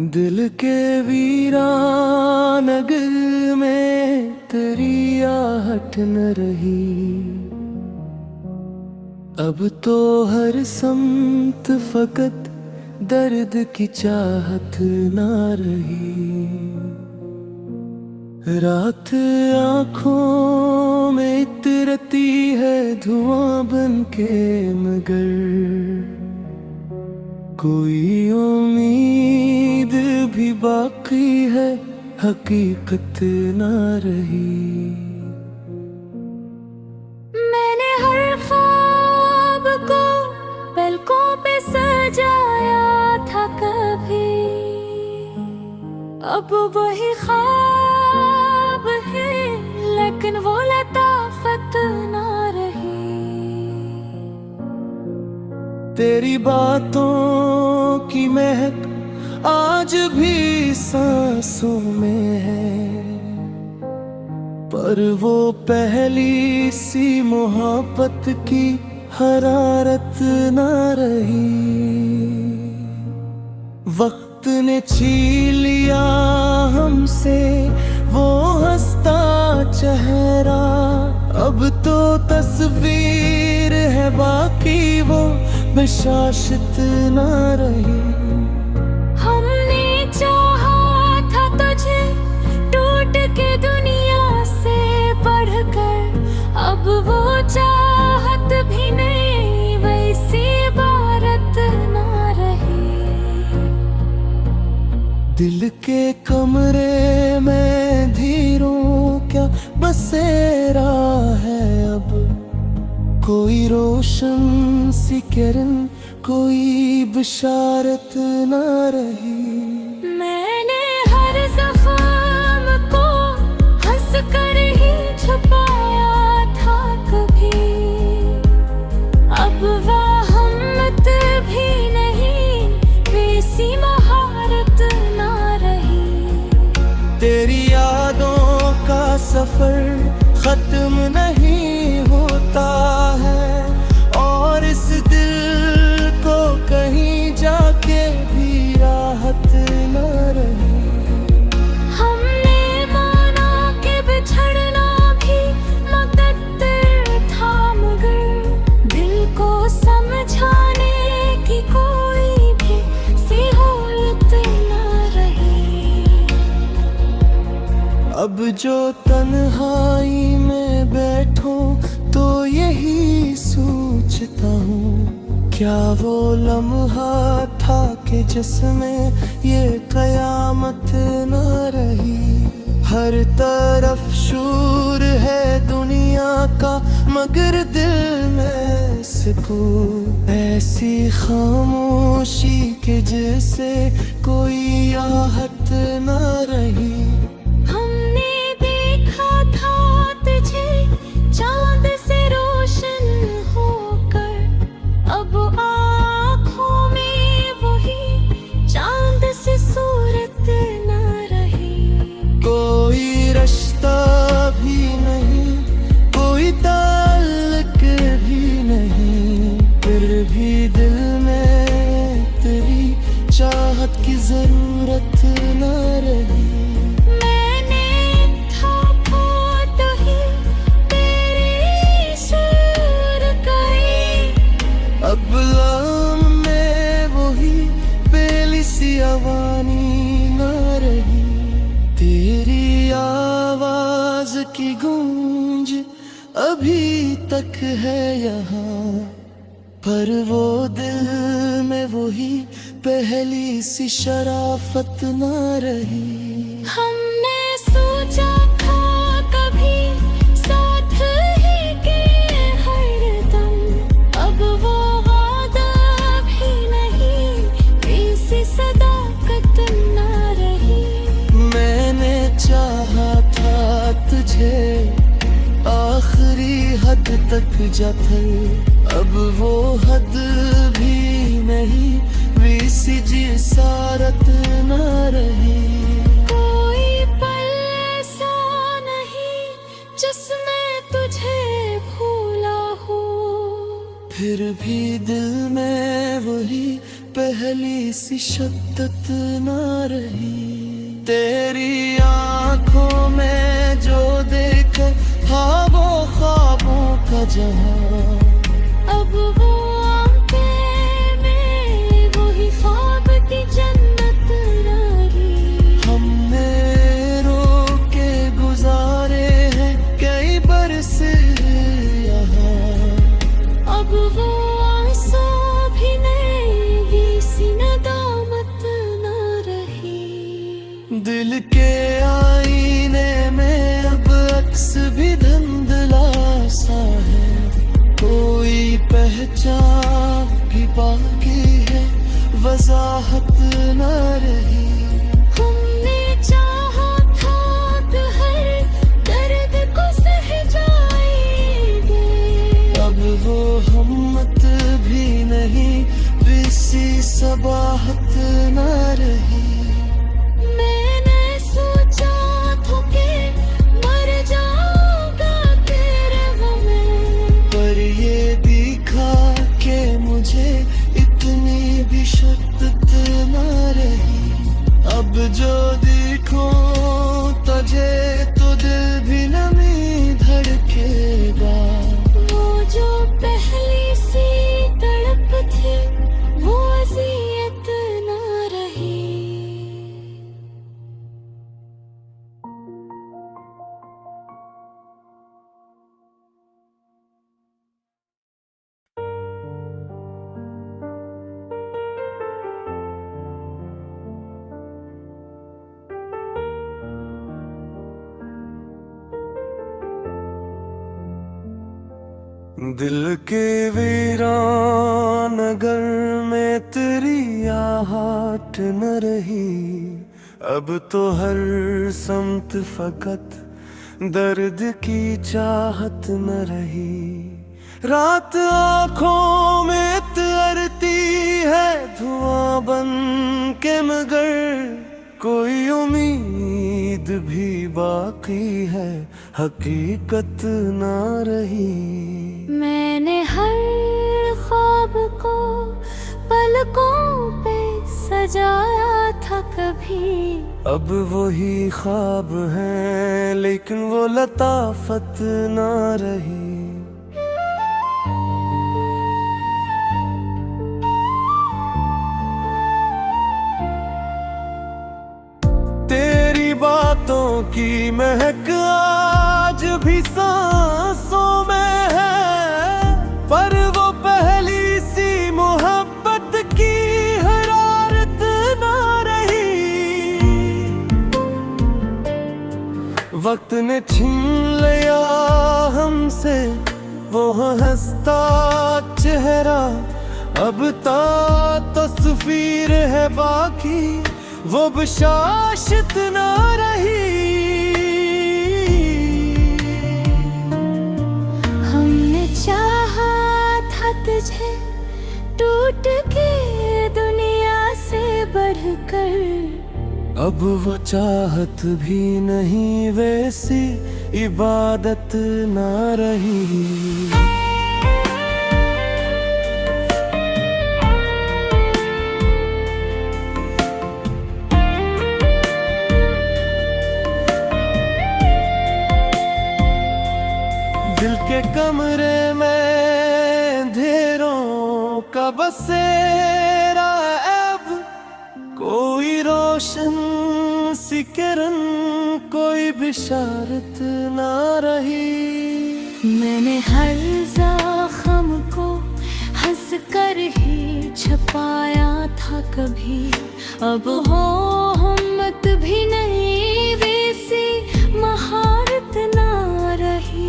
दिल के वीरानगर में तेरी आहट न रही। अब तो हर समत फकत दर्द की चाहत ना रही। रात आँखों में इतरती है धुआं बन के, मगर कोई उम्मीद भी बाकी है, हकीकत ना रही। मैंने हर ख्वाब को पलकों पे सजाया था कभी, अब वही ख्वाब है लेकिन वो लताफत ना रही। तेरी बातों की महक आज भी सांसों में है, पर वो पहली सी मोहब्बत की हरारत ना रही। वक्त ने छीन लिया हमसे वो हंसता चेहरा, अब तो तस्वीर है बाकी वो बशाशत ना रही। हमने चाहा था तुझे टूट के दुनिया से बढ़कर, अब वो चाहत भी नहीं वैसी इबारत ना रही। दिल के कमरे में धीरों क्या बसेरा है, अब कोई रोशन सी किरण कोई बिशारत ना रही। मैंने हर ज़ख्म को हंस कर ही छुपाया था कभी, अब वह हिम्मत भी नहीं वैसी महारत ना रही। तेरी यादों का सफर खत्म नहीं होता है, और इस दिल को कहीं जाके भी राहत न रही। हमने माना कि बिछड़ना भी मुकद्दर था, मगर दिल को समझाने की कोई भी सहूलत न रही। अब जो तन्हाई में बैठूं तो यही सोचता हूँ, क्या वो लम्हा था कि जिसमें ये कयामत न रही। हर तरफ शोर है दुनिया का, मगर दिल में सुकून, ऐसी खामोशी के जैसे कोई आहट न रही। हमने देखा था तुझे चांद से रोशन होकर, अब आँखों में वही चांद से सूरत न रही। कोई रिश्ता भी नहीं, कोई ताल्लुक भी नहीं, फिर भी दिल में तेरी चाहत की जरूरत न रही। अब लाम में वही पहली सी आवानी न रही। तेरी आवाज की गूंज अभी तक है यहाँ, पर वो दिल में वही पहली सी शराफत न रही। हमने सोचा था कभी साथ ही के हरदम, अब वो वादा भी नहीं वैसी सदाकत न रही। मैंने चाहा था तुझे आखिरी हद तक जाकर, अब वो हद भी नहीं वैसी जिसारत न रही। कोई पल ऐसा नहीं जिसमें तुझे भूला हो, फिर भी दिल में वही पहली सी शिद्दत ना रही। तेरी आंखों में जो देखा था वो ख्वाबों का जहां, अब वो आंखें में वही ख्वाब की जन्नत रही। हमने रो के गुजारे हैं कई बरस यहाँ, अब वो आंसू भी नहीं सी नदामत न रही। दिल के आईने में अब अक्स भी धुंधला सा है, कोई पहचान भी बाकी है, वजाहत न रही। हमने चाहा था कि हर दर्द को सह जाएंगे, अब वो हिम्मत भी नहीं, किसी सबाहत न रही। मैंने सोचा था कि मर जाऊंगा तेरे गम, पर ये दिखा के मुझे इतनी भी शिद्दत न रही। अब जो देखो तुझे तो दिल भी नमी धड़केगा। वो जो पहली सी तड़प थी वो अज़ियत न रही। दिल के वीरान नगर में तेरी आहट न रही। अब तो हर समत फकत दर्द की चाहत न रही। रात आँखों में तैरती है धुआं बन के, मगर कोई उम्मीद भी बाकी है, हकीकत ना रही। मैंने हर ख्वाब को पलकों पे सजाया था कभी, अब वही ख्वाब है लेकिन वो लताफत ना रही। तेरी बातों की महक आज भी सांसों में है, पर वो पहली सी मोहब्बत की हरारत ना रही। वक्त ने छीन लिया हमसे वो हंसता चेहरा, अब तस्वीर है बाकी वो बशाशत ना रही। हमने चाहा था तुझे टूट के दुनिया से बढ़कर, अब वो चाहत भी नहीं वैसी इबादत ना रही। दिल के कमरे में अंधेरों का बसेरा, अब कोई रोशन सी किरण कोई बिशारत ना रही। मैंने हर ज़ख्म को हंस कर ही छपाया था कभी, अब हो हिम्मत भी नहीं वैसी महारत ना रही।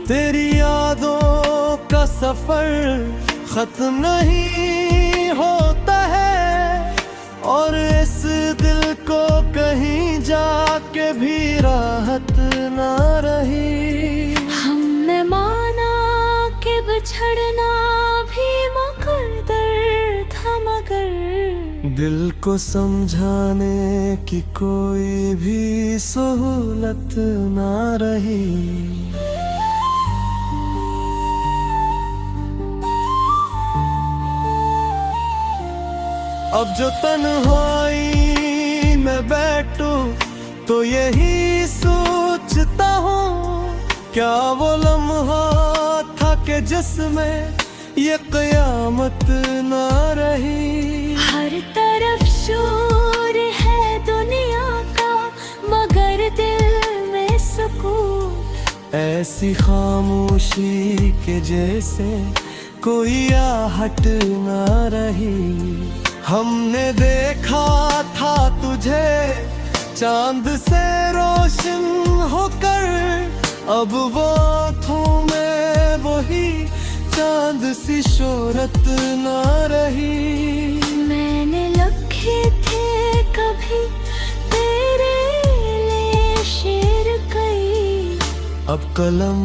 तेरी यादों का सफर खत्म नहीं होता है, और इस दिल को कहीं जाके भी राहत ना रही। हमने माना कि बिछड़ना भी मुकद्दर था, मगर दिल को समझाने की कोई भी सहूलत ना रही। अब जो तन्हाई में बैठूं तो यही सोचता हूँ, क्या वो लम्हा था कि जिसमें ये क़यामत ना रही। हर तरफ शोर है दुनिया का, मगर दिल में सुकून। ऐसी खामोशी के जैसे कोई आहट ना रही। हमने देखा था तुझे चांद से रोशन होकर, अब वो आँखों में वही चांद सी शोहरत ना रही। मैंने लिखे थे कभी तेरे लिए शेर कई, अब कलम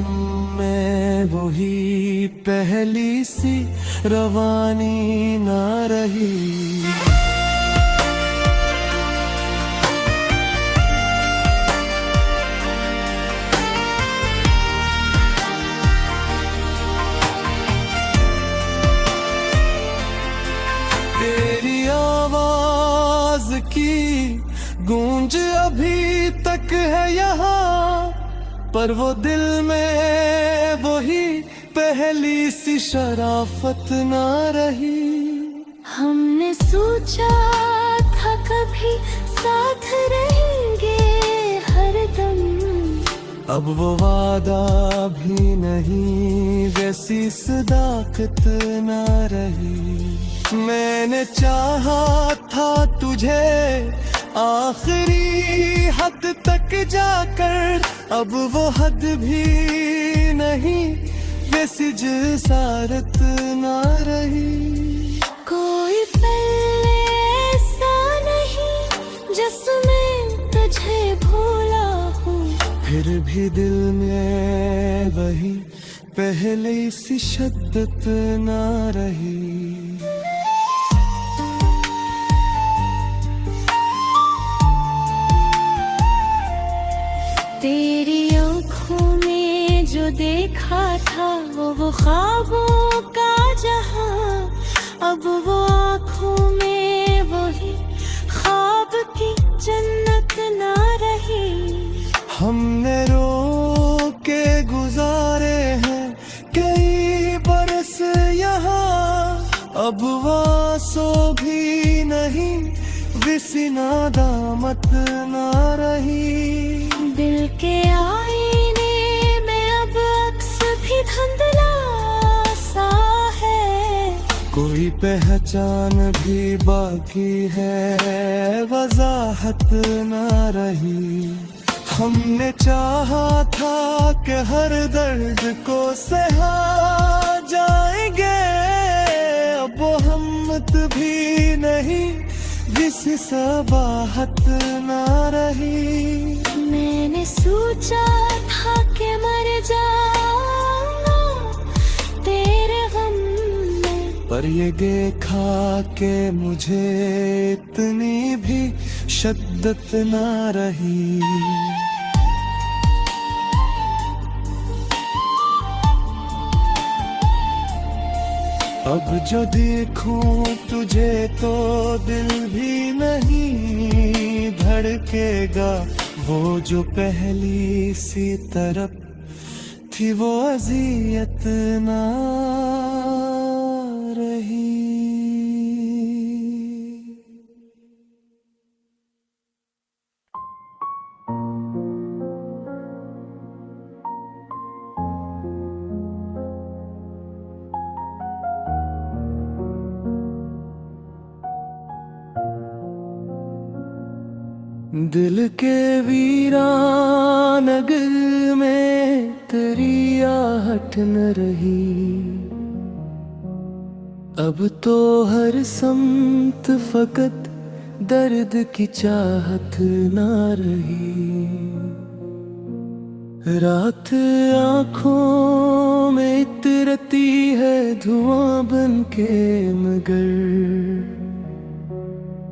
में वही पहली सी रवानी ना रही। तेरी आवाज की गूंज अभी तक है यहाँ, पर वो दिल में वही पहली सी शराफत ना रही। हमने सोचा था कभी साथ रहेंगे हरदम, अब वो वादा भी नहीं, वैसी सदाकत ना रही। मैंने चाहा था तुझे आखिरी हद तक जाकर, अब वो हद भी नहीं, वैसी जसारत ना रही। कोई पल ऐसा नहीं जिसमें तुझे भूला हूँ, फिर भी दिल में वही पहले सी शिद्दत ना रही। तेरी आँखों में जो देखा था वो ख्वाबों का जहां, अब वो आँखों में वही ख्वाब की जन्नत ना रही। हमने रो के गुजारे हैं कई बरस यहाँ, अब वासो भी नहीं, विसी नादामत ना रही। दिल के आईने में अब अक्स भी धुंधला सा है, कोई पहचान भी बाकी है, वजाहत ना रही। हमने चाहा था कि हर दर्द को सहा जाएंगे, अब वो हिम्मत भी नहीं, जिस सबाहत ना रही। मैंने सोचा था कि मर जाऊंगा तेरे गम में, पर ये देखा कि मुझे इतनी भी शिद्दत ना रही। अब जो देखूं तुझे तो दिल भी नहीं धड़केगा, वो जो पहली सी तरफ थी वो अज़ियत ना रही। दिल के वीरान नगर में तेरी आहट न रही, अब तो हर समत फकत दर्द की चाहत ना रही। रात आँखों में इतरती है धुआं बन के, मगर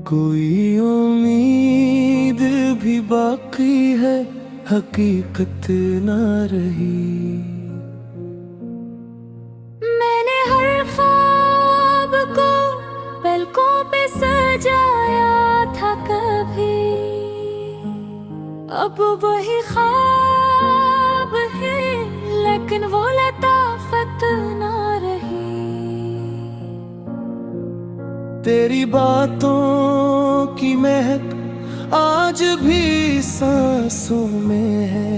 कोई उम्मीद भी बाकी है, हकीकत ना रही। मैंने हर ख्वाब को पलकों पे सर अब वही ख्वाब है, लेकिन वो लताफत ना रही। तेरी बातों की महक आज भी सांसों में है,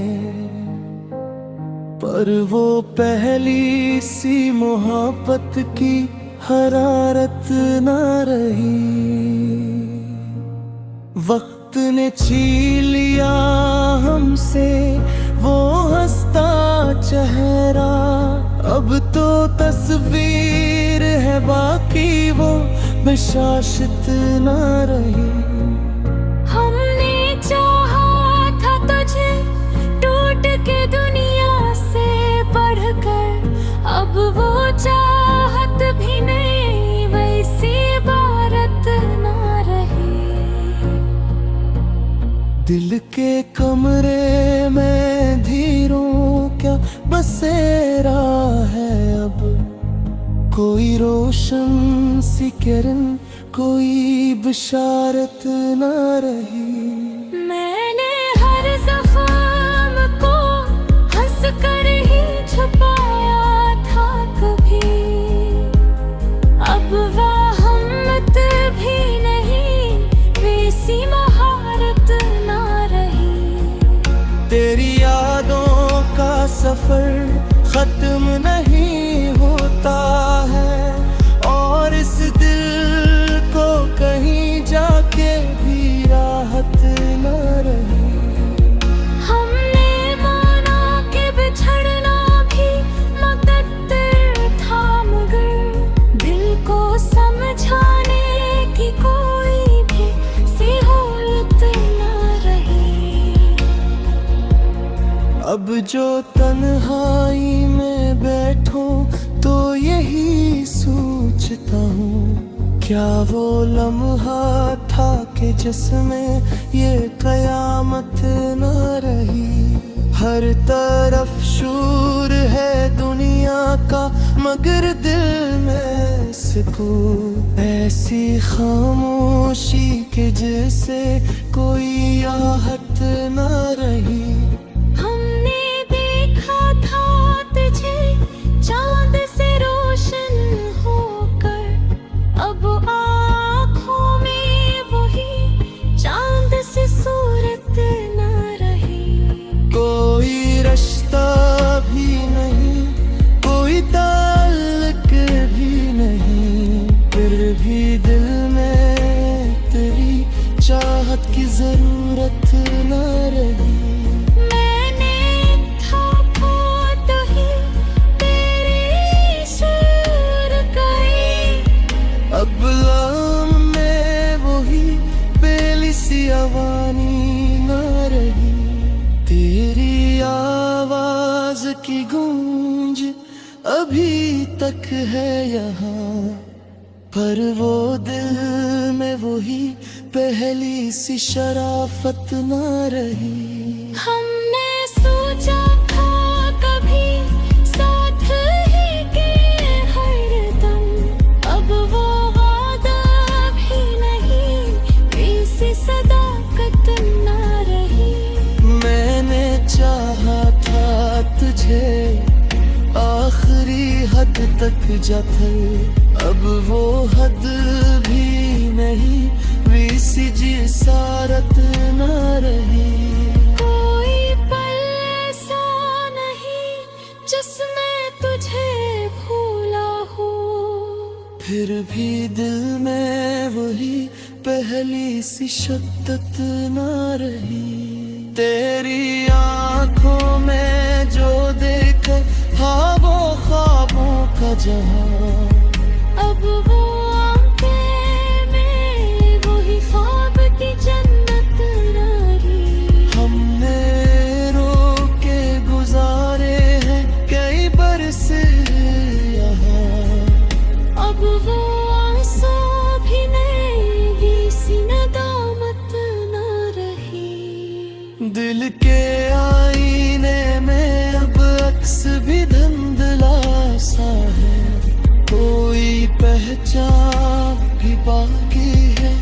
पर वो पहली सी मोहब्बत की हरारत ना रही। वक्त ने छीन लिया हमसे वो हंसता चेहरा, अब तो तस्वीर है बाकी वो बशाशत ना रही। हमने चाहा था तुझे टूट के दुनिया से बढ़कर, अब वो चाहत भी नहीं, वैसी इबारत ना रही। दिल के कमरे में धीरों क्या बसेरा है अब, कोई रोशन सी किरण, कोई बिशारत ना रही। मैंने हर ज़ख्म को हंस कर ही छुपाया था कभी, अब वह हिम्मत भी नहीं, वैसी महारत ना रही। तेरी यादों का सफर खत्म नहीं होता है, और इस दिल को कहीं जाके भी राहत न रही। हमने माना कि बिछड़ना भी मुकद्दर था, मगर दिल को समझाने की कोई भी सहूलत न रही। अब जो तन्हाई में बैठूं तो यही सोचता हूँ, क्या वो लम्हा था कि जिसमें ये कयामत न रही। हर तरफ शोर है दुनिया का, मगर दिल में सुकून, ऐसी खामोशी के जैसे कोई आहट न रही। हमने देखा था तुझे चांद से रोशन होकर, अब आँखों में वही चांद से सूरत न रही। कोई रिश्ता भी नहीं, कोई ताल्लुक भी नहीं, फिर भी दिल में तेरी चाहत की जरूरत न रही। आवानी न रही, तेरी आवाज की गूंज अभी तक है यहाँ, पर वो दिल में वही पहली सी शराफत न रही। हमने सोचा था कभी साथ ही के हरदम, अब वो वादा भी नहीं, वैसी सदाकत न रही। मैंने चाहा था तुझे आखिरी हद तक जाकर, अब वो हद भी नहीं, वैसी जिसारत न रही। कोई पल ऐसा नहीं जिसमें तुझे भूला हो, फिर भी दिल में वही पहली सी शिद्दत न रही। तेरी आंखों में जो देखे था वो ख्वाबों का जहां, अब वो आंखें में वही ख्वाब की जन्नत न रही। हमने रो के गुजारे हैं कई बरस यहाँ, अब वो आंसू भी नहीं, वैसी नदामत न रही। दिल के आईने में अब अक्स भी धुंधला सा है, कोई पहचान भी बाकी है,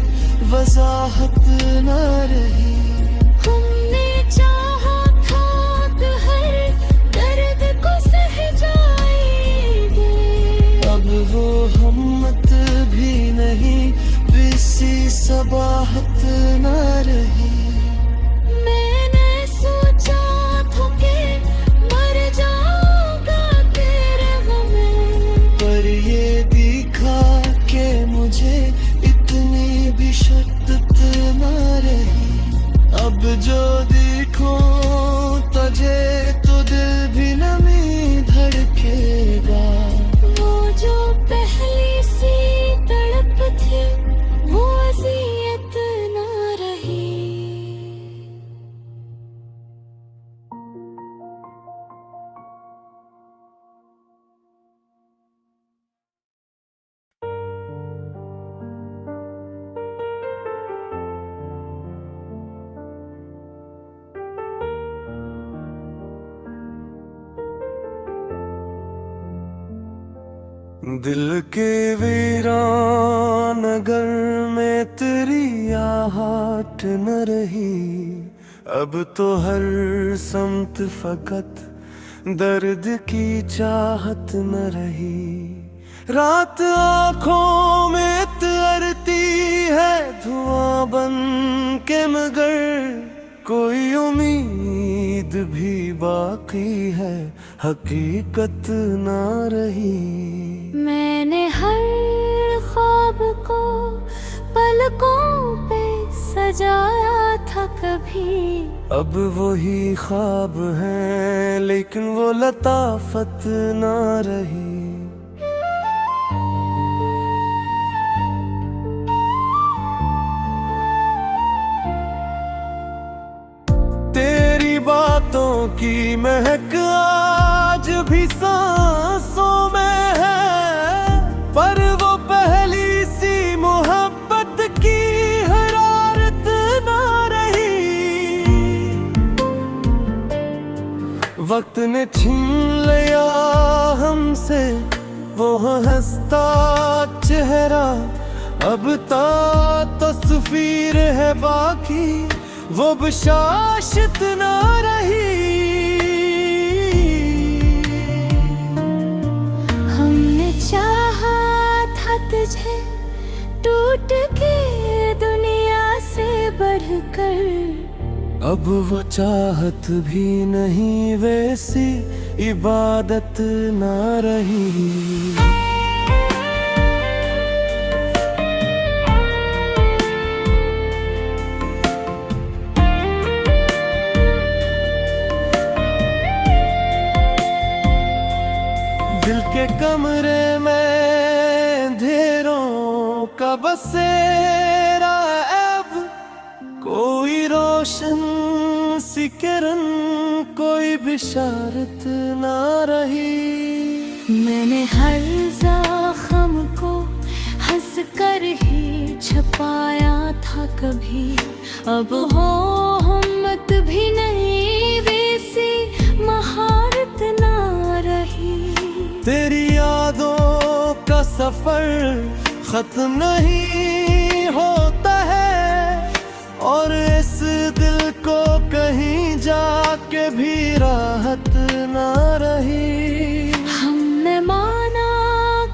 वजाहत न रही। हमने अब जो देखो तुझे तो दिल भी नमी धड़केगा। वो जो पहली सी तड़प थी वो अज़ियत ना रही। दिल के वीरान नगर में तेरी आहट न रही। अब तो हर समत फकत दर्द की चाहत न रही। रात आँखों में तरती है धुआं बन के, मगर कोई उम्मीद भी बाकी है, हकीकत ना रही। मैंने हर ख्वाब को पलकों पे सजाया था कभी। अब वही ख्वाब है लेकिन वो लताफत ना रही। तेरी बातों की महक आज भी सांसों में है, पर वो पहली सी मोहब्बत की हरारत ना रही। वक्त ने छीन लिया हमसे वो हंसता चेहरा। अब तस्वीर है बाकी वो बशाशत ना रही। हमने चाहा था तुझे टूट के दुनिया से बढ़कर। अब वो चाहत भी नहीं वैसी इबादत ना रही। दिल के कमरे में अंधेरों का बसेरा। अब कोई रोशन सी किरण कोई बिशारत ना रही। मैंने हर ज़ख्म को हंस कर ही छपाया था कभी। अब हो हिम्मत भी नहीं वैसी महारत ना रही। तेरी यादों का सफर खत्म नहीं होता है, और इस दिल को कहीं जाके भी राहत ना रही। हमने माना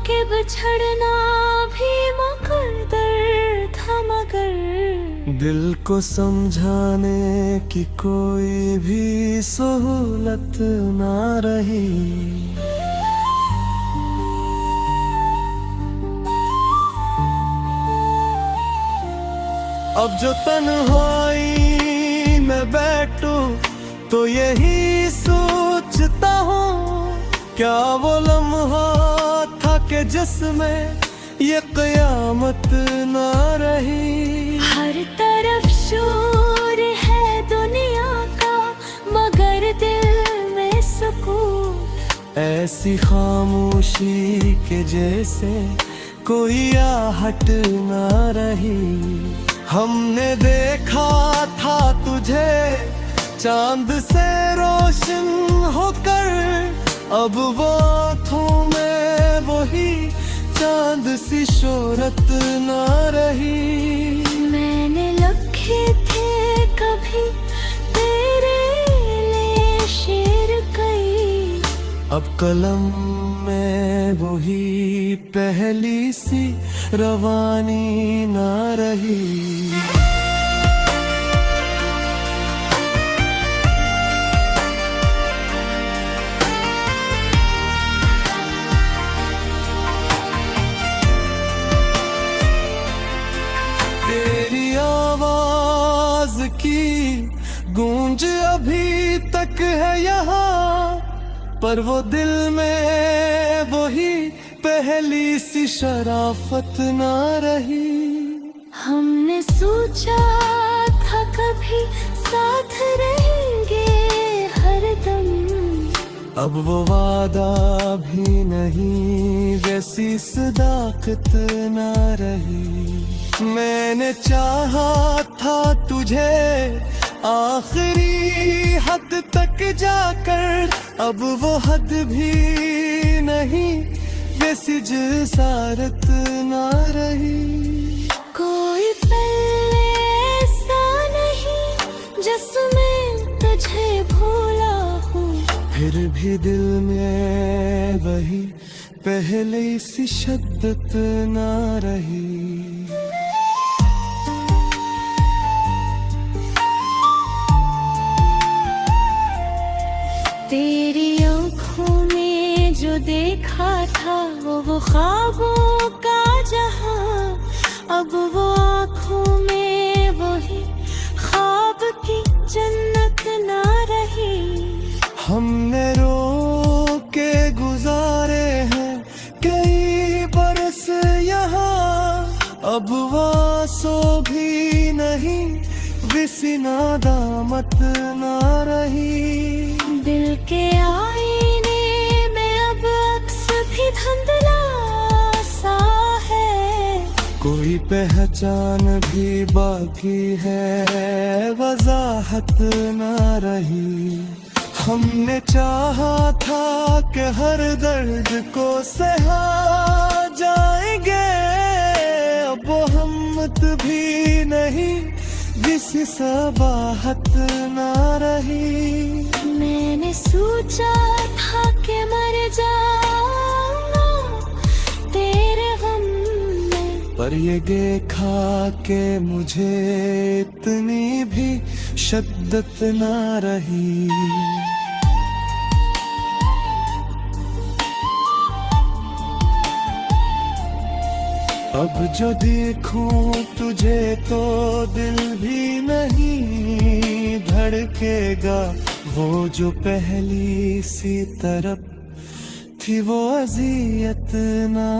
कि बिछड़ना भी मुकद्दर था, मगर दिल को समझाने की कोई भी सहूलत ना रही। अब जो तन्हाई में बैठूं तो यही सोचता हूँ, क्या वो लम्हा था कि जिसमें ये क़यामत ना रही। हर तरफ शोर है दुनिया का, मगर दिल में सुकून। ऐसी खामोशी के जैसे कोई आहट ना रही। हमने देखा था तुझे चांद से रोशन होकर, अब वो आँखों में वही चांद सी शोहरत ना रही। मैंने लिखे थे कभी तेरे लिए शेर कई, अब कलम में वही पहली सी रवानी ना रही। तेरी आवाज की गूंज अभी तक है यहाँ, पर वो दिल में वही पहली सी शराफत ना रही। हमने सोचा था कभी साथ रहेंगे हरदम, अब वो वादा भी नहीं, वैसी सदाकत ना रही। मैंने चाहा था तुझे आखिरी हद तक जाकर, अब वो हद भी नहीं, वैसी जसारत ना रही। कोई पल ऐसा नहीं जिसमें तुझे भूला हूँ, फिर भी दिल में वही पहले सी शिद्दत ना रही। तेरी आँखों में जो देखा था वो ख्वाबों का जहां, अब वो आँखों में वही ख्वाब की जन्नत ना रही। हमने रो के गुजारे हैं कई बरस यहाँ, अब वासो भी नहीं, विसी नादामत ना रही। दिल के आईने में अब अक्स भी धुंधला सा है, कोई पहचान भी बाकी है, वजाहत ना रही। हमने चाहा था कि हर दर्द को सहा जाएंगे, अब वो हिम्मत भी नहीं, किसी सबाहत ना रही। मैंने सोचा था कि मर जाऊंगा तेरे गम में, पर ये देखा कि मुझे इतनी भी शिद्दत ना रही। अब जो देखूं तुझे तो दिल भी नहीं धड़केगा, वो जो पहली सी तरफ थी वो अज़ियत ना